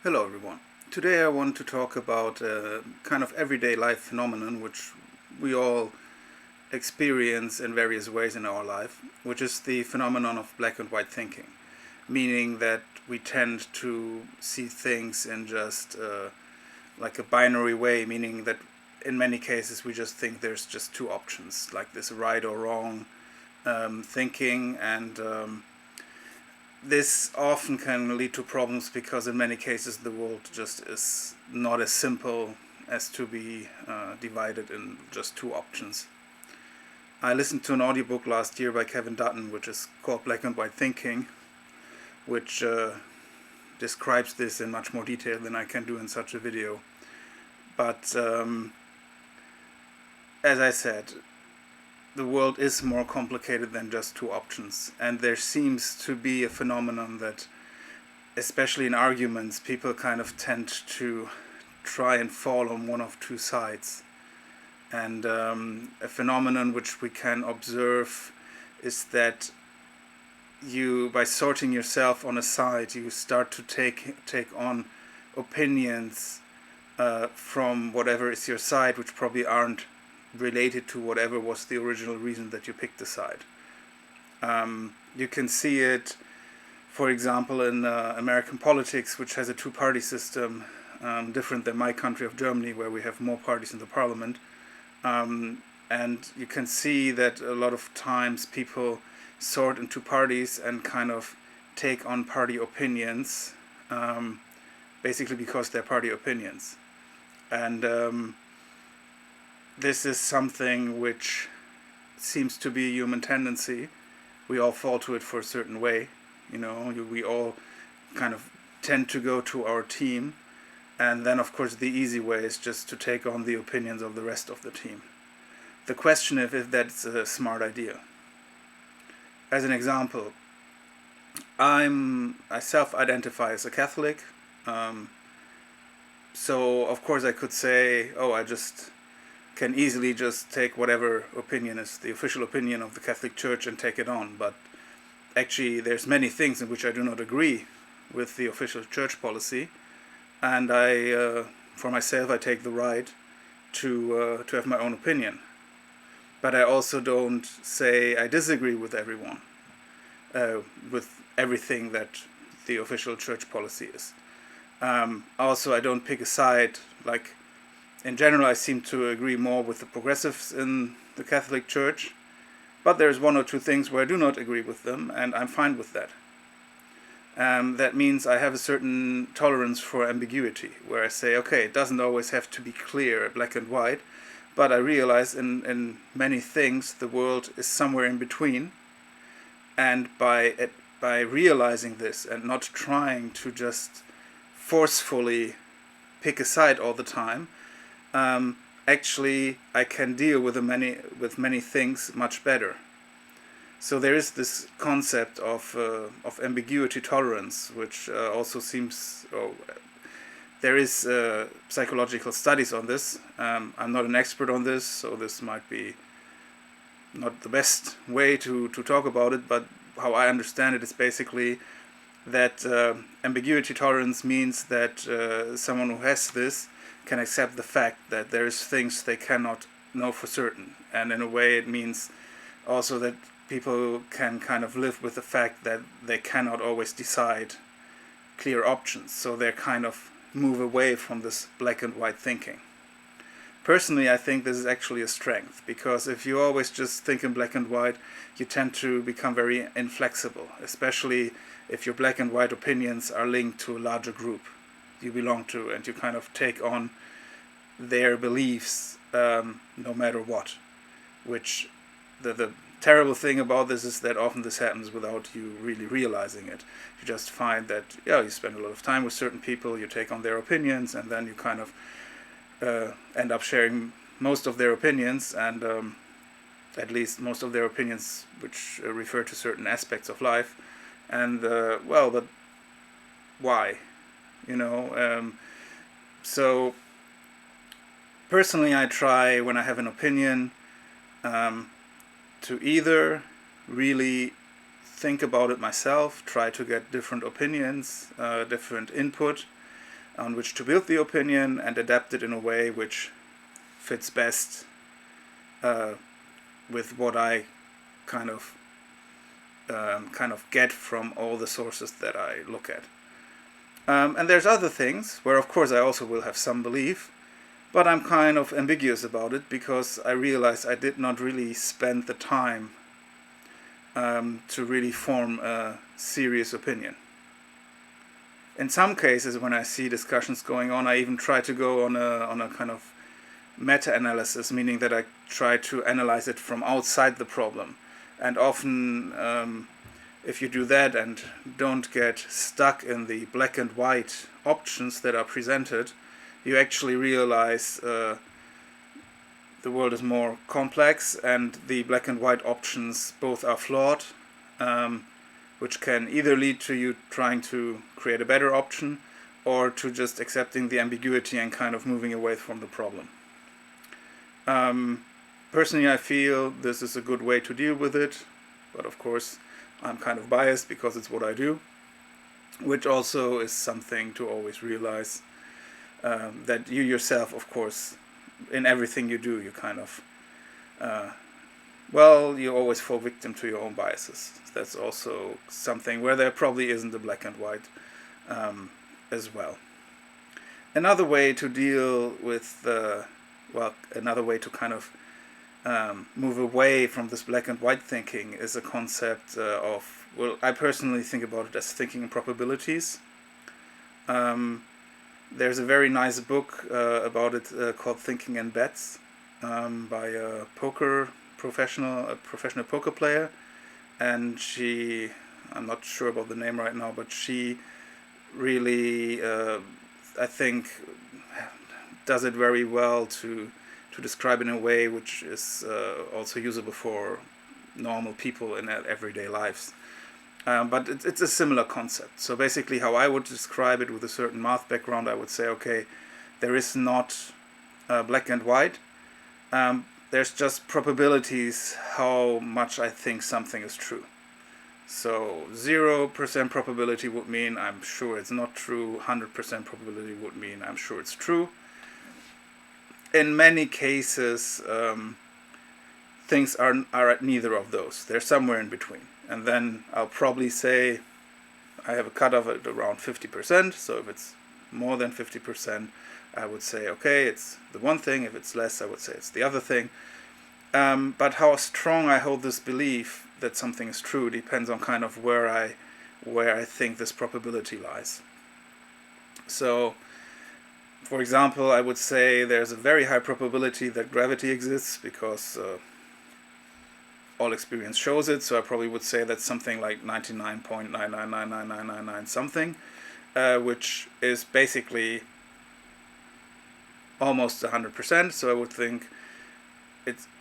Hello everyone. Today I want to talk about a kind of everyday life phenomenon which we all experience in various ways in our life, which is the phenomenon of black and white thinking, meaning that we tend to see things in just like a binary way, meaning that in many cases we just think there's just two options, like this right or wrong thinking, and this often can lead to problems because in many cases the world just is not as simple as to be divided in just two options. I listened to an audiobook last year by Kevin Dutton, which is called Black and White Thinking, which describes this in much more detail than I can do in such a video. But as I said, the world is more complicated than just two options, and there seems to be a phenomenon that, especially in arguments, people kind of tend to try and fall on one of two sides. And a phenomenon which we can observe is that by sorting yourself on a side, you start to take on opinions from whatever is your side, which probably aren't related to whatever was the original reason that you picked the side. You can see it, for example, in American politics, which has a two-party system, different than my country of Germany, where we have more parties in the parliament. And you can see that a lot of times people sort into parties and kind of take on party opinions, basically because they're party opinions. And this is something which seems to be a human tendency. We all fall to it for a certain way. We all kind of tend to go to our team. And then, of course, the easy way is just to take on the opinions of the rest of the team. The question is if that's a smart idea. As an example, I self-identify as a Catholic. So, of course, I could say, I just can easily just take whatever opinion is the official opinion of the Catholic Church and take it on. But actually, there's many things in which I do not agree with the official church policy, and for myself, I take the right to have my own opinion. But I also don't say I disagree with everyone, with everything that the official church policy is. Also, I don't pick a side. Like, in general, I seem to agree more with the progressives in the Catholic Church, but there's one or two things where I do not agree with them, and I'm fine with that. That means I have a certain tolerance for ambiguity, where I say, okay, it doesn't always have to be clear, black and white, but I realize in many things the world is somewhere in between, and by realizing this and not trying to just forcefully pick a side all the time, actually I can deal with many things much better. So there is this concept of ambiguity tolerance, which also seems. There is psychological studies on this. I'm not an expert on this, so this might be not the best way to talk about it. But how I understand it is basically that ambiguity tolerance means that someone who has this can accept the fact that there's things they cannot know for certain, and in a way it means also that people can kind of live with the fact that they cannot always decide clear options, so they kind of move away from this black and white thinking. Personally, I think this is actually a strength, because if you always just think in black and white, you tend to become very inflexible, especially if your black and white opinions are linked to a larger group you belong to, and you kind of take on their beliefs no matter what. Which the terrible thing about this is that often this happens without you really realizing it. You just find that you spend a lot of time with certain people, you take on their opinions, and then you kind of end up sharing most of their opinions, and at least most of their opinions which refer to certain aspects of life. And but why? So personally, I try, when I have an opinion, to either really think about it myself, try to get different opinions, different input, on which to build the opinion and adapt it in a way which fits best with what I kind of get from all the sources that I look at. And there's other things where, of course, I also will have some belief, but I'm kind of ambiguous about it because I realized I did not really spend the time to really form a serious opinion. In some cases, when I see discussions going on, I even try to go on a kind of meta-analysis, meaning that I try to analyze it from outside the problem. And often, if you do that and don't get stuck in the black and white options that are presented, you actually realize the world is more complex, and the black and white options both are flawed, which can either lead to you trying to create a better option or to just accepting the ambiguity and kind of moving away from the problem. Personally, I feel this is a good way to deal with it, but of course I'm kind of biased because it's what I do, which also is something to always realize, that you yourself, of course, in everything you do, you kind of, you always fall victim to your own biases. That's also something where there probably isn't a black and white as well. Another way to deal with another way to kind of move away from this black and white thinking is a concept of, I personally think about it as thinking in probabilities. There's a very nice book about it called Thinking in Bets by a professional poker player, and I'm not sure about the name right now, but she really, I think, does it very well to describe it in a way which is also usable for normal people in their everyday lives. But it's a similar concept. So basically how I would describe it with a certain math background, I would say, okay, there is not black and white. There's just probabilities how much I think something is true. So 0% probability would mean I'm sure it's not true. 100% probability would mean I'm sure it's true. In many cases, things are at neither of those. They're somewhere in between. And then I'll probably say I have a cutoff at around 50%. So if it's more than 50%, I would say, okay, it's the one thing. If it's less, I would say it's the other thing. But how strong I hold this belief that something is true depends on kind of where I think this probability lies. So, for example, I would say there's a very high probability that gravity exists because all experience shows it. So I probably would say that's something like 99.9999999 something, which is basically almost 100%. So I would think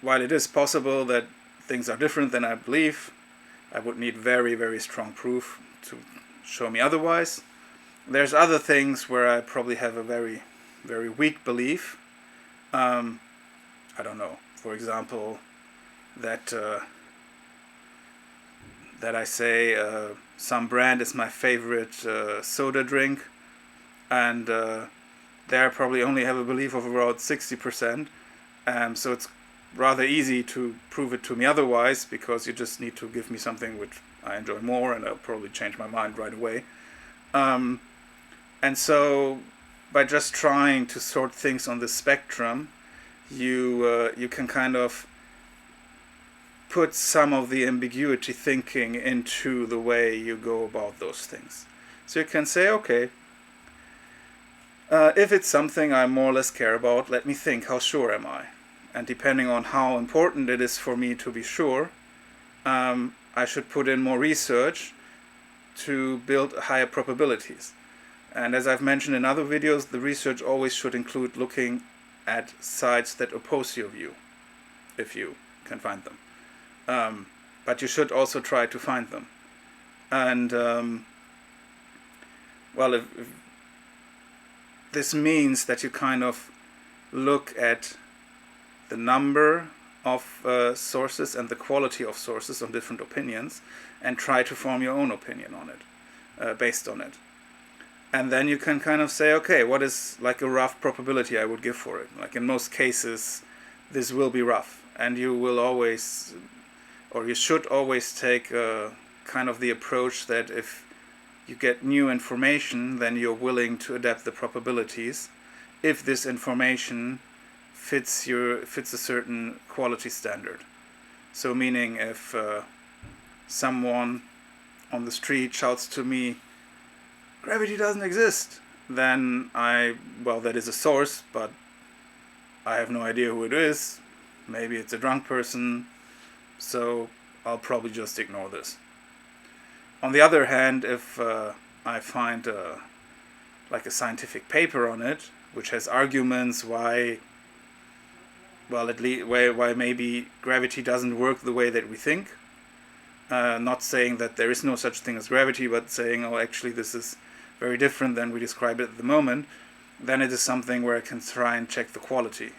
while it is possible that things are different than I believe, I would need very, very strong proof to show me otherwise. There's other things where I probably have a very, very weak belief. I don't know. For example, that I say some brand is my favorite soda drink, and there I probably only have a belief of around 60%. So it's rather easy to prove it to me otherwise, because you just need to give me something which I enjoy more, and I'll probably change my mind right away. And so by just trying to sort things on the spectrum, you can kind of put some of the ambiguity thinking into the way you go about those things. So you can say, okay, if it's something I more or less care about, let me think, how sure am I? And depending on how important it is for me to be sure, I should put in more research to build higher probabilities. And as I've mentioned in other videos, the research always should include looking at sites that oppose your view, if you can find them. But you should also try to find them. And, if this means that you kind of look at the number of sources and the quality of sources on different opinions and try to form your own opinion on it, based on it. And then you can kind of say, okay, what is like a rough probability I would give for it? Like in most cases, this will be rough, and you will always, or you should always take kind of the approach that if you get new information, then you're willing to adapt the probabilities if this information fits a certain quality standard. So meaning if someone on the street shouts to me, "Gravity doesn't exist," then that is a source, but I have no idea who it is. Maybe it's a drunk person, so I'll probably just ignore this. On the other hand, if I find like a scientific paper on it, which has arguments why maybe gravity doesn't work the way that we think, not saying that there is no such thing as gravity, but saying, oh, actually this is very different than we describe it at the moment, then it is something where I can try and check the quality,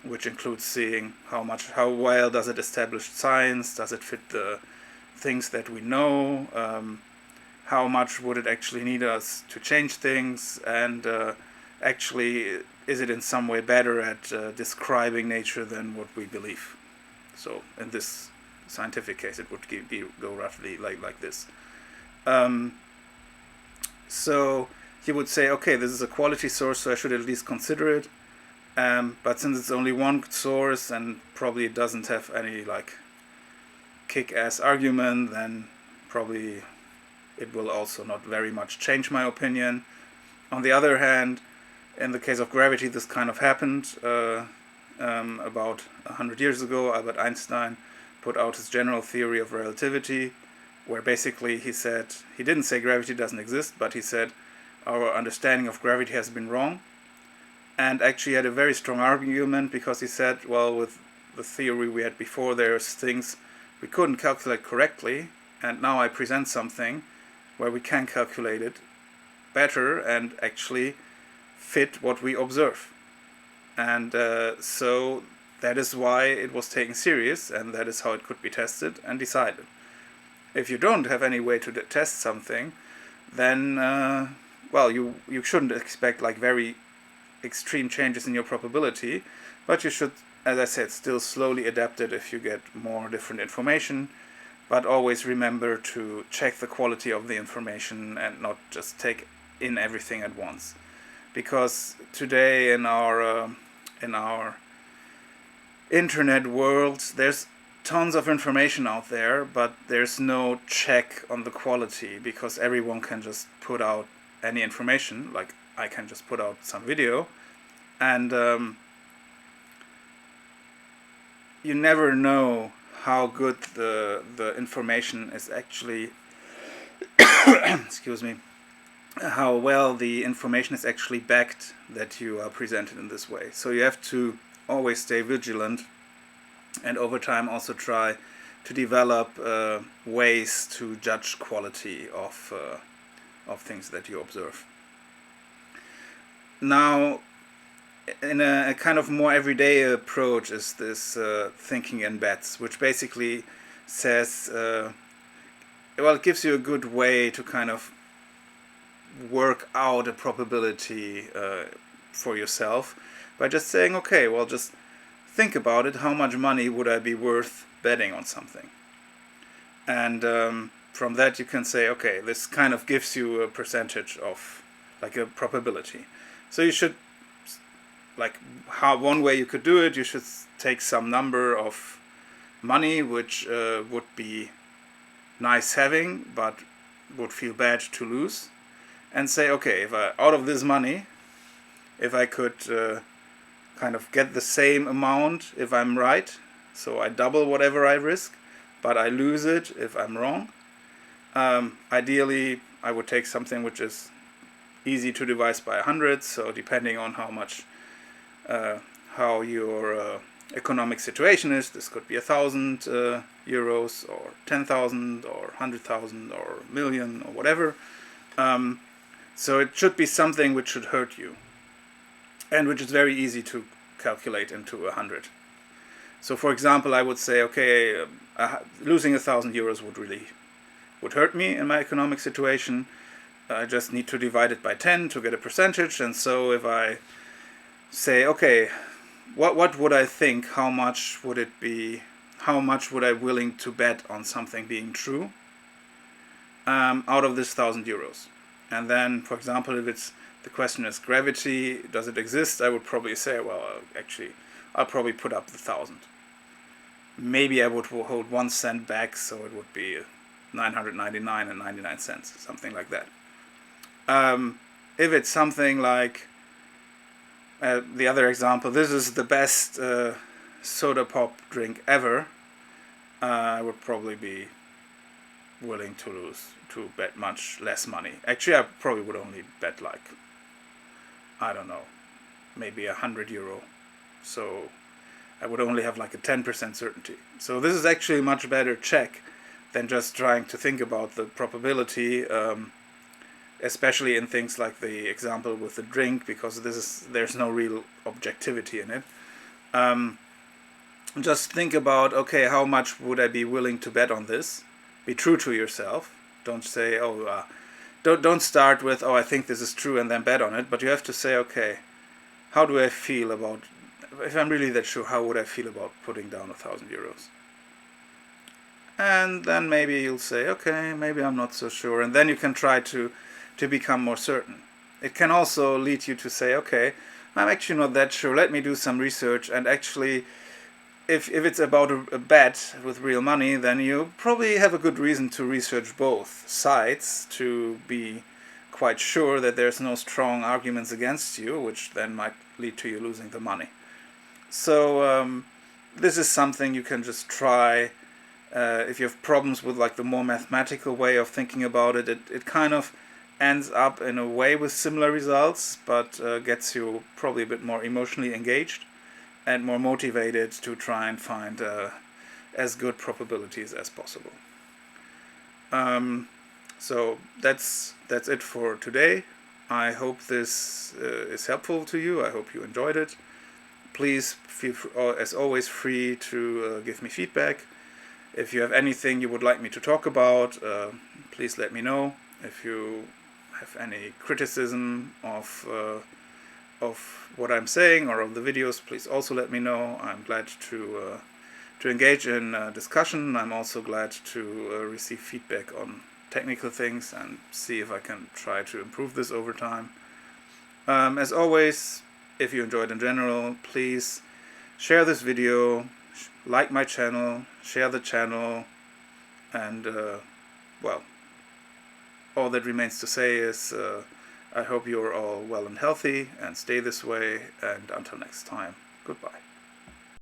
which includes seeing how well does it establish science, does it fit the things that we know, how much would it actually need us to change things, and actually is it in some way better at describing nature than what we believe. So in this scientific case it would go roughly like this. So you would say, okay, this is a quality source, so I should at least consider it. But since it's only one source and probably it doesn't have any like kick-ass argument, then probably it will also not very much change my opinion. On the other hand, in the case of gravity, this kind of happened about 100 years ago. Albert Einstein put out his general theory of relativity, where basically he didn't say gravity doesn't exist, but he said our understanding of gravity has been wrong. And actually had a very strong argument, because he said, well, with the theory we had before, there's things we couldn't calculate correctly, and now I present something where we can calculate it better and actually fit what we observe. And so that is why it was taken serious, and that is how it could be tested and decided. If you don't have any way to test something, then you shouldn't expect like very extreme changes in your probability, but you should, as I said, still slowly adapt it if you get more different information, but always remember to check the quality of the information and not just take in everything at once. Because today in our internet world, there's tons of information out there, but there's no check on the quality, because everyone can just put out any information. Like I can just put out some video, and you never know how good the information is actually excuse me, how well the information is actually backed that you are presented in this way. So you have to always stay vigilant, and over time also try to develop ways to judge quality of things that you observe. Now, in a kind of more everyday approach is this thinking in bets, which basically says, it gives you a good way to kind of work out a probability for yourself by just saying, okay, well, just think about it, how much money would I be worth betting on something? And from that you can say, okay, this kind of gives you a percentage of, like a probability. So you should, one way you could do it, you should take some number of money which would be nice having, but would feel bad to lose, and say, okay, out of this money, if I could kind of get the same amount if I'm right, so I double whatever I risk, but I lose it if I'm wrong. Ideally, I would take something which is easy to divide by 100, so depending on how your economic situation is, this could be 1,000 euros, or 10,000, or 100,000, or a million, or whatever. So it should be something which should hurt you, and which is very easy to calculate into 100. So for example, I would say, losing 1,000 euros would hurt me in my economic situation. I just need to divide it by 10 to get a percentage. And so if I say, okay, what would I think, how much would it be, how much would I willing to bet on something being true out of this €1,000? And then, for example, if it's the question is gravity, does it exist? I would probably say, well, actually, I'll probably put up the 1,000. Maybe I would hold 1 cent back, so it would be 999.99 cents, something like that. If it's something like the other example, this is the best soda pop drink ever, I would probably be willing to bet much less money. Actually, I probably would only bet like, I don't know, maybe €100. So I would only have like a 10% certainty. So this is actually a much better check than just trying to think about the probability, especially in things like the example with the drink, because there's no real objectivity in it. Just think about, okay, how much would I be willing to bet on this? Be true to yourself. Don't say, don't start with, I think this is true and then bet on it. But you have to say, okay, how do I feel about, if I'm really that sure, how would I feel about putting down €1,000? And then maybe you'll say, okay, maybe I'm not so sure. And then you can try to become more certain. It can also lead you to say, okay, I'm actually not that sure. Let me do some research. And actually, if it's about a bet with real money, then you probably have a good reason to research both sides to be quite sure that there's no strong arguments against you, which then might lead to you losing the money. So this is something you can just try. If you have problems with like the more mathematical way of thinking about it, it kind of ends up in a way with similar results, but gets you probably a bit more emotionally engaged and more motivated to try and find as good probabilities as possible. So that's it for today. I hope this is helpful to you. I hope you enjoyed it. Please feel as always free to give me feedback. If you have anything you would like me to talk about, please let me know. If you have any criticism of what I'm saying or of the videos, please also let me know. I'm glad to engage in discussion. I'm also glad to receive feedback on technical things and see if I can try to improve this over time. As always, if you enjoyed in general, please share this video, like my channel, share the channel, and well, all that remains to say is I hope you're all well and healthy and stay this way, and until next time, goodbye.